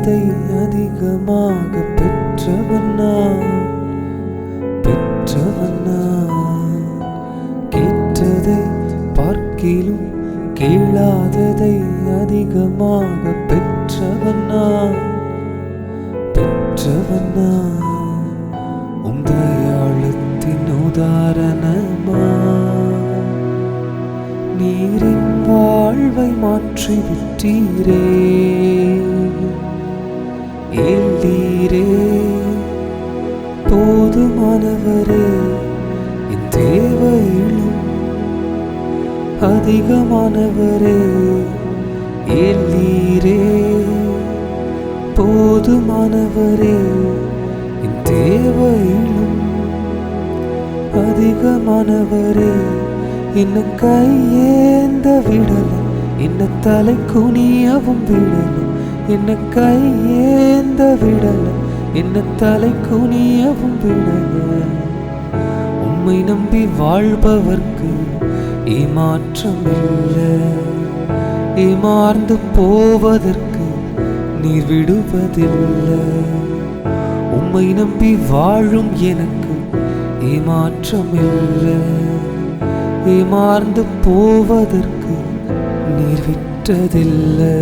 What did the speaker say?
கேட்டதை அதிகமாக பெற்றவன் நான். கேட்டதை பார்க்கிலும் கேளாததை அதிகமாக பெற்றவன் நான். உம் தயாளத்தின் உதாரணமா நீரின் வாழ்வை மாற்றிவிட்டீரே. ஏல்லீரே போதுமானவரே, என் தேவையிலும் அதிகமானவரே. ஏல்லீரே போதுமானவரே, என் தேவையிலும் அதிகமானவரே. என்ன கையேந்த விடல, என்ன தலை குனியவும் விடல. என்ன கையேந்த விடல, என்ன தலை குனியவும் விடல. உம்மை நம்பி வாழ்பவர்க்கு ஏமாற்றம் இல்லை. ஏமாந்து போவதற்கு நீர் விடுவதில்லை. உம்மை நம்பி வாழும் எனக்கு ஏமாற்றம் இல்லை. ஏமாந்து போவதற்கு நீர் விட்டதில்லை.